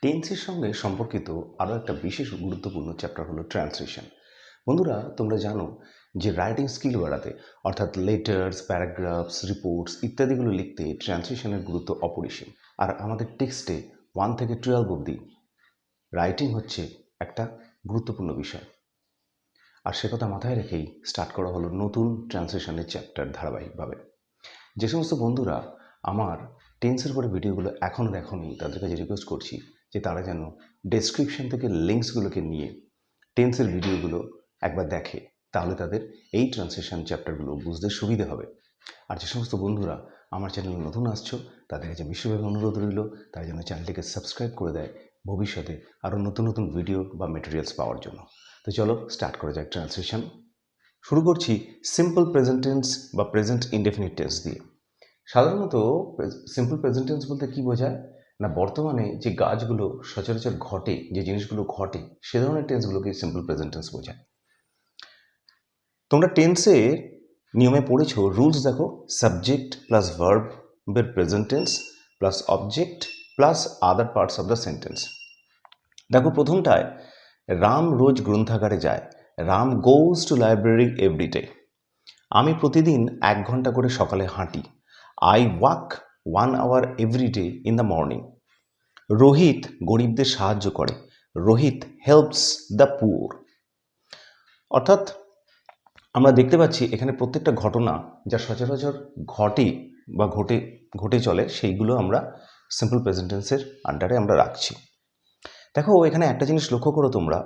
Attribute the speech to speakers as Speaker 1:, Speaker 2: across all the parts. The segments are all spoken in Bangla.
Speaker 1: টেন্সের সঙ্গে সম্পর্কিত আরও একটা বিশেষ গুরুত্বপূর্ণ চ্যাপ্টার হলো ট্রান্সলেশন। বন্ধুরা, তোমরা জানো যে রাইটিং স্কিল বাড়াতে অর্থাৎ লেটার্স, প্যারাগ্রাফস, রিপোর্টস ইত্যাদিগুলো লিখতে ট্রান্সলেশনের গুরুত্ব অপরিসীম। আর আমাদের টেক্সটে 1 থেকে 12 অবধি রাইটিং হচ্ছে একটা গুরুত্বপূর্ণ বিষয়। আর সে কথা মাথায় রেখেই স্টার্ট করা হলো নতুন ট্রান্সলেশনের চ্যাপ্টার ধারাবাহিকভাবে। যে সমস্ত বন্ধুরা আমার টেন্সের পরে ভিডিওগুলো এখনও দেখোনি তাদের কাছে রিকোয়েস্ট করছি যে তারা যেন ডেসক্রিপশন থেকে লিঙ্কসগুলোকে নিয়ে টেন্সের ভিডিওগুলো একবার দেখে, তাহলে তাদের এই ট্রান্সলেশন চ্যাপ্টারগুলো বুঝতে সুবিধে হবে। আর যে সমস্ত বন্ধুরা আমার চ্যানেলে নতুন আসছো তাদের কাছে বিশেষভাবে অনুরোধ রইল তারা যেন চ্যানেলটিকে সাবস্ক্রাইব করে দেয় ভবিষ্যতে আরও নতুন নতুন ভিডিও বা মেটেরিয়ালস পাওয়ার জন্য। তো চলো স্টার্ট করা যাক ট্রান্সলেশন। শুরু করছি সিম্পল প্রেজেন্ট টেন্স বা প্রেজেন্ট ইনডেফিনিট টেন্স দিয়ে। সাধারণত সিম্পল প্রেজেন্ট টেন্স বলতে কী বোঝায় না, বর্তমানে যে কাজগুলো সচরাচর ঘটে, যে জিনিসগুলো ঘটে, সে ধরনের টেন্সগুলোকে সিম্পল প্রেজেন্ট টেন্স বোঝায়। তোমরা টেন্সের নিয়মে পড়েছো, রুলস দেখো, সাবজেক্ট প্লাস ভার্বের present tense plus object plus other parts of the sentence. দেখো প্রথমটায়, রাম রোজ গ্রন্থাগারে যায়। Ram goes to library everyday. আমি প্রতিদিন 1 ঘন্টা করে সকালে হাঁটি। I walk 1 hour every day in the morning. Rohit গরিবদের সাহায্য করে। Rohit helps the poor. অর্থাৎ আমরা দেখতে পাচ্ছি এখানে প্রত্যেকটা ঘটনা যা সচরাচর ঘটে বা ঘটে চলে সেইগুলো আমরা সিম্পল প্রেজেন্ট টেন্সের আন্ডারে আমরা রাখছি। দেখো এখানে একটা জিনিস লক্ষ্য করো তোমরা,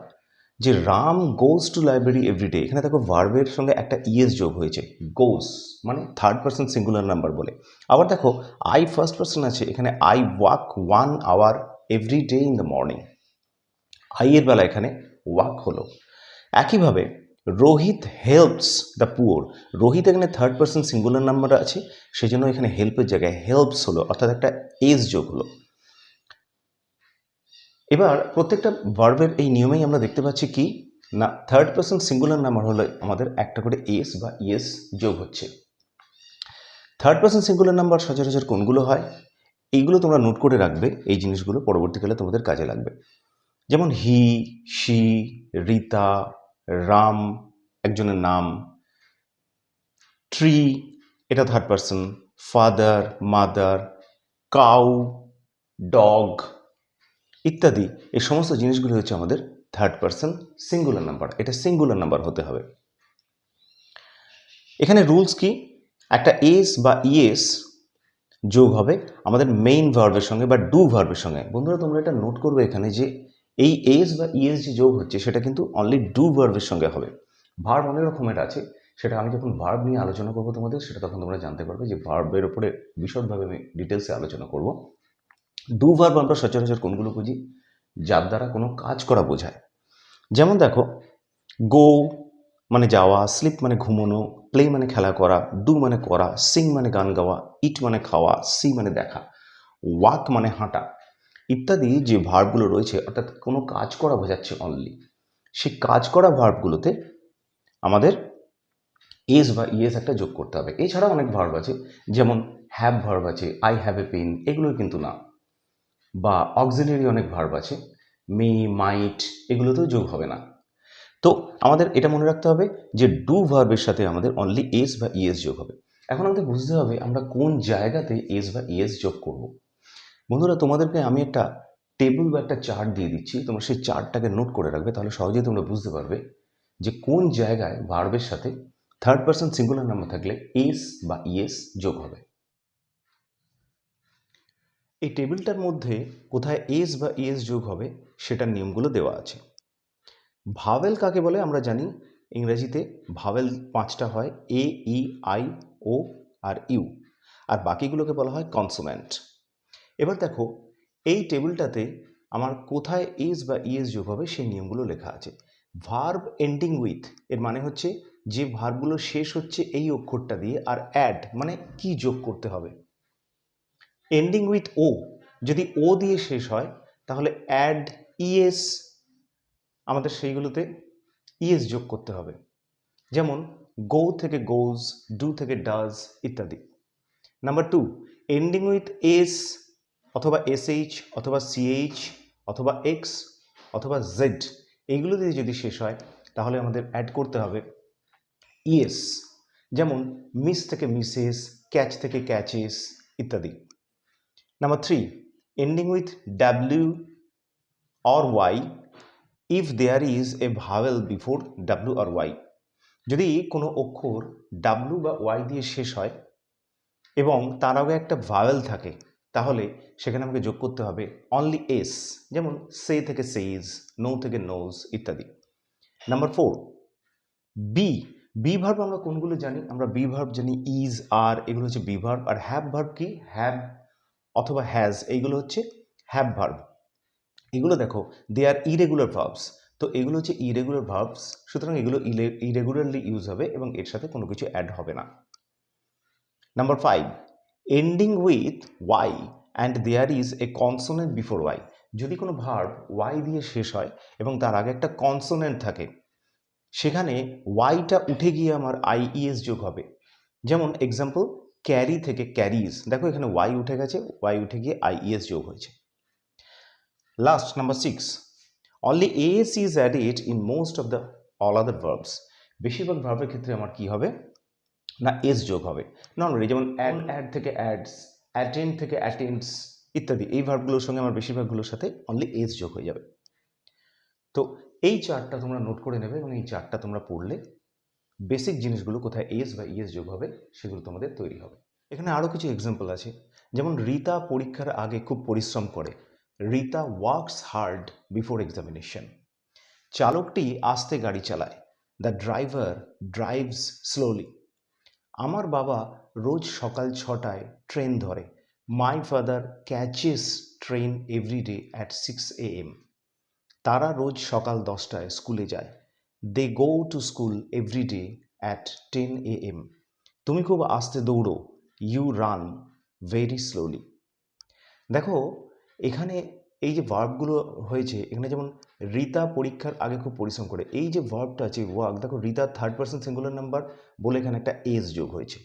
Speaker 1: যে Ram goes to library everyday, এখানে দেখো ভার্বের সঙ্গে একটা ইএস যোগ হয়েছে। গোজ মানে থার্ড পারসন সিঙ্গুলার নাম্বার বলে। আবার দেখো আই ফার্স্ট পারসন আছে, এখানে I walk 1 hour every day in the morning. I এর বেলা এখানে ওয়াক হলো। একইভাবে Rohit helps the poor. Rohit এখানে থার্ড পারসন সিঙ্গুলার নাম্বার আছে, সেজন্য এখানে হেল্পের জায়গায় হেল্পস হলো, অর্থাৎ একটা এস যোগ হলো। এবার প্রত্যেকটা ভার্বের এই নিয়মেই আমরা দেখতে পাচ্ছি কি না, থার্ড পারসন সিঙ্গুলার নাম্বার হলে আমাদের একটা করে এস বা ইএস যোগ হচ্ছে। থার্ড পারসন সিঙ্গুলার নাম্বার সচরাচর কোনগুলো হয় এইগুলো তোমরা নোট করে রাখবে, এই জিনিসগুলো পরবর্তীকালে তোমাদের কাজে লাগবে। যেমন হি, শি, রীতা, রাম একজনের নাম, ট্রি এটা third person, father, mother, cow, dog ইত্যাদি। এই সমস্ত জিনিসগুলো হচ্ছে আমাদের থার্ড পারসন সিঙ্গুলার নাম্বার। এটা সিঙ্গুলার নাম্বার হতে হবে। এখানে রুলস কি, একটা এস বা ইএস যোগ হবে আমাদের মেইন ভার্বের সঙ্গে বা ডু ভার্বের সঙ্গে। বন্ধুরা তোমরা এটা নোট করবে এখানে যে এই এস বা ইএস যে যোগ হচ্ছে সেটা কিন্তু অনলি ডু ভার্বের সঙ্গে হবে। ভার্ব অনেক রকমের আছে, সেটা আমি যখন ভার্ব নিয়ে আলোচনা করবো তোমাদের, সেটা তখন তোমরা জানতে পারবে যে ভার্বের উপরে বিশদভাবে আমি ডিটেলসে আলোচনা করব। ডু ভার্ব আমরা সচরাচর কোনগুলো বুঝি, যার দ্বারা কোনো কাজ করা বোঝায়। যেমন দেখো, গো মানে যাওয়া, স্লিপ মানে ঘুমানো, প্লে মানে খেলা করা, ডু মানে করা, সিং মানে গান গাওয়া, ইট মানে খাওয়া, সি মানে দেখা, ওয়াক মানে হাঁটা ইত্যাদি যে ভার্বগুলো রয়েছে, অর্থাৎ কোনো কাজ করা বোঝাচ্ছে অনলি। সেই কাজ করা ভার্বগুলোতে আমাদের এস বা ইএস একটা যোগ করতে হবে। এছাড়া অনেক ভার্ব আছে, যেমন হ্যাভ ভার্ব আছে, আই হ্যাভ এ পেন, এগুলো কিন্তু না। বা অক্সিলারি অনেক ভার্ব আছে, মে, মাইট, এগুলোতেও যোগ হবে না। তো আমাদের এটা মনে রাখতে হবে যে ডু ভার্বের সাথে আমাদের অনলি এস বা ইএস যোগ হবে। এখন আমাদের বুঝতে হবে আমরা কোন জায়গাতে এস বা ইএস যোগ করব। বন্ধুরা তোমাদেরকে আমি একটা টেবিল বা একটা চার্ট দিয়ে দিচ্ছি, তোমরা সেই চার্টটাকে নোট করে রাখবে, তাহলে সহজেই তোমরা বুঝতে পারবে যে কোন জায়গায় ভার্বের সাথে থার্ড পারসন সিঙ্গুলার নাম্বার থাকলে এস বা ইএস যোগ হবে। এই টেবিলটার মধ্যে কোথায় এস বা ইএস যোগ হবে সেটার নিয়মগুলো দেওয়া আছে। ভাওয়েল কাকে বলে আমরা জানি, ইংরেজিতে ভাওয়েল 5টা হয়, এ, ই, আই, ও আর ইউ, আর বাকিগুলোকে বলা হয় কনসোন্যান্ট। এবার দেখো এই টেবিলটাতে আমার কোথায় এস বা ইএস যোগ হবে সেই নিয়মগুলো লেখা আছে। ভার্ব এন্ডিং উইথ এর মানে হচ্ছে যে ভার্বগুলো শেষ হচ্ছে এই অক্ষরটা দিয়ে, আর অ্যাড মানে কি যোগ করতে হবে। এন্ডিং উইথ ও, যদি ও দিয়ে শেষ হয় তাহলে অ্যাড ইএস, আমাদের সেইগুলোতে ইএস যোগ করতে হবে। যেমন গো থেকে গোজ, ডু থেকে ডাজ ইত্যাদি। নাম্বার 2, এন্ডিং উইথ এস অথবা এসএইচ অথবা সিএইচ অথবা এক্স অথবা জেড এইগুলো দিয়ে যদি শেষ হয় তাহলে আমাদের অ্যাড করতে হবে ইএস, যেমন মিস থেকে মিসেস, ক্যাচ থেকে ক্যাচেস ইত্যাদি। Number 3, ending with W or Y if there is a vowel before W আর ওয়াই। যদি কোনো অক্ষর ডাব্লিউ বা ওয়াই দিয়ে শেষ হয় এবং তার আগে একটা ভাওয়েল থাকে তাহলে সেখানে আমাকে যোগ করতে হবে অনলি এস, যেমন সে থেকে সেইজ, নো থেকে নোজ ইত্যাদি। Number 4, be. বি ভার্ব আমরা কোনগুলো জানি? আমরা বি ভার্ব জানি ইজ, আর, এগুলো হচ্ছে বি ভার্ব। আর হ্যাভ ভার্ব কি? হ্যাভ অথবা হ্যাজ, এইগুলো হচ্ছে হ্যাভ ভার্ব। এগুলো দেখো দে আর ইরেগুলার ভার্বস, তো এগুলো হচ্ছে ইরেগুলার ভার্বস, সুতরাং এগুলো ইরেগুলারলি ইউজ হবে এবং এর সাথে কোনো কিছু অ্যাড হবে না। Number 5, ending with Y and there is a consonant before Y. যদি কোনো ভার্ব ওয়াই দিয়ে শেষ হয় এবং তার আগে একটা কনসোনেন্ট থাকে, সেখানে ওয়াইটা উঠে গিয়ে আমার আইইএস যোগ হবে। যেমন এক্সাম্পল, ক্যারি থেকে ক্যারিজ, দেখো এখানে ওয়াই উঠে গেছে, ওয়াই উঠে গিয়ে আইইএস যোগ হয়েছে। Last number 6, only S is added in most of the all other verbs. বেশিরভাগ ভার্বের ক্ষেত্রে আমার কি হবে না এস যোগ হবে। নর্মালি যেমন অ্যাড থেকে অ্যাডস, অ্যাটেন্ড থেকে অ্যাটেন্ডস ইত্যাদি, এই ভার্বগুলোর সঙ্গে আমার বেশিরভাগগুলোর সাথে অনলি এস যোগ হয়ে যাবে। তো এই চার্টটা তোমরা নোট করে নেবে এবং এই চার্টটা তোমরা পড়লে বেসিক জিনিসগুলো কোথায় এস বা ইএস যোগ হবে সেগুলো তোমাদের তৈরি হবে। এখানে আরও কিছু এক্সাম্পল আছে, যেমন রিতা পরীক্ষার আগে খুব পরিশ্রম করে। Rita works hard before examination. চালকটি আস্তে গাড়ি চালায়। The driver drives slowly. আমার বাবা রোজ সকাল 6টায় ট্রেন ধরে। My father catches train everyday at 6 AM। তারা রোজ সকাল 10টায় স্কুলে যায়। They go to school everyday at 10 AM। তুমি খুব আস্তে দৌড়ো। You run very slowly. দেখো এখানে এই যে ভার্বগুলো হয়েছে, এখানে যেমন রিতা পরীক্ষার আগে খুব পরিশ্রম করে, এই যে ভার্বটা আছে ওয়ার্ক, দেখো Rita third person singular number বলে এখানে একটা এস যোগ হয়েছে।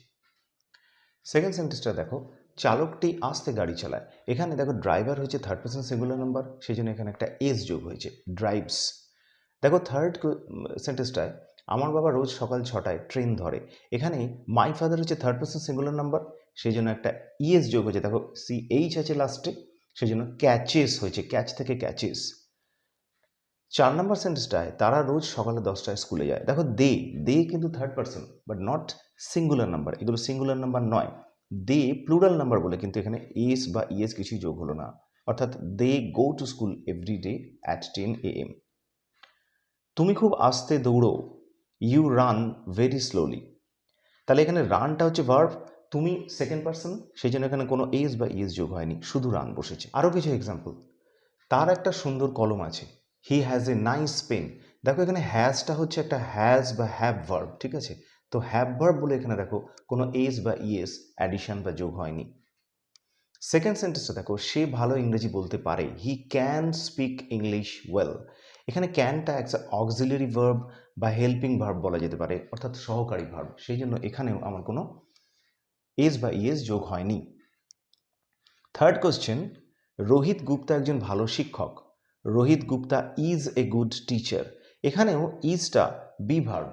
Speaker 1: সেকেন্ড সেন্টেন্সটা দেখো, চালকটি আস্তে গাড়ি চালায়। এখানে দেখো ড্রাইভার হচ্ছে থার্ড পার্সন সিঙ্গুলার নাম্বার, সেই জন্য এখানে একটা এস যোগ হয়েছে, ড্রাইভস। দেখো থার্ড সেন্টেন্সটায়, আমার বাবা রোজ সকাল 6টায় ট্রেন ধরে। এখানে মাই ফাদার হচ্ছে থার্ড পার্সন সিঙ্গুলার নাম্বার, সেই জন্য একটা ইএস যোগ হয়েছে, দেখো সিএইচ আছে লাস্টে, সেই জন্য ক্যাচেস হয়েছে, ক্যাচ থেকে ক্যাচেস। 4 নম্বর সেন্টেন্সটায়, তারা রোজ সকালে 10টায় স্কুলে যায়। দেখো দে কিন্তু third person but not singular number, এগুলো সিঙ্গুলার নাম্বার নয়। দে প্লুরাল নাম্বার বলে কিন্তু এখানে এস বা ইএস কিছুই যোগ হলো না, অর্থাৎ they go to school every day at 10 AM। তুমি খুব আস্তে দৌড়ো। You run very slowly. তাহলে এখানে রানটা হচ্ছে ভার্ব, তুমি সেকেন্ড পার্সন, সেই জন্য এখানে কোনো এস বা ইএস যোগ হয়নি, শুধু রান বসেছে। আরও কিছু এক্সাম্পল, তার একটা সুন্দর কলম আছে। He has a nice pen. দেখো এখানে হ্যাজটা হচ্ছে একটা হ্যাজ বা হ্যাভ ভার্ব, ঠিক আছে? তো হ্যাভ ভার্ব বলে এখানে দেখো কোনো এস বা ইএস অ্যাডিশন বা যোগ হয়নি। সেকেন্ড সেন্টেন্সটা দেখো, সে ভালো ইংরেজি বলতে পারে। He can speak English well. এখানে ক্যানটা একটা অক্সিলারি ভার্ব বা হেল্পিং ভার্ব বলা যেতে পারে, অর্থাৎ সহকারী ভার্ব, সেই জন্য এখানেও আমার কোনো এস বা ইএস যোগ হয়নি। থার্ড কোশ্চেন, রোহিত গুপ্তা একজন ভালো শিক্ষক। Rohit Gupta is a good teacher. এখানেও ইজটা বি ভার্ব,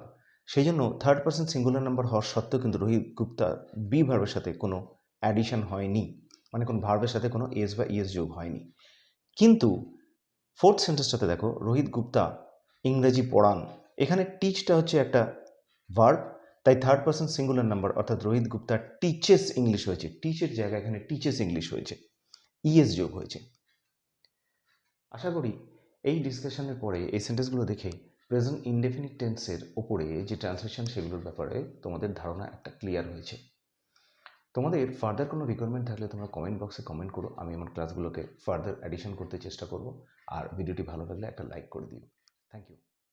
Speaker 1: সেই জন্য থার্ড পার্সন সিঙ্গুলার নাম্বার হওয়ার সত্ত্বেও কিন্তু রোহিত গুপ্তা বি ভার্বের সাথে কোনো অ্যাডিশন হয়নি, মানে কোনো ভার্বের সাথে কোনো এস বা ইএস যোগ হয়নি। কিন্তু ফোর্থ সেন্টেন্সটাতে দেখো, রোহিত গুপ্তা ইংরেজি পড়ান। এখানে টিচটা হচ্ছে একটা ভার্ব, তাই থার্ড পার্সন সিঙ্গুলার নাম্বার, অর্থাৎ রোহিত গুপ্তা টিচেস ইংলিশ হয়েছে, টিচের জায়গায় এখানে টিচেস ইংলিশ হয়েছে, ইএস যোগ হয়েছে। আশা করি এই ডিসকাশনের পরে এই সেন্টেন্সগুলো দেখে প্রেজেন্ট ইনডেফিনিট টেন্সের ওপরে যে ট্রান্সলেশন সেগুলোর ব্যাপারে তোমাদের ধারণা একটা ক্লিয়ার হয়েছে। তোমাদের ফার্দার কোনো রিকোয়ারমেন্ট থাকলে তোমরা কমেন্ট বক্সে কমেন্ট করো, আমি আমার ক্লাসগুলোকে ফার্দার অ্যাডিশন করতে চেষ্টা করব। আর ভিডিওটি ভালো লাগলে একটা লাইক করে দিও। Thank you.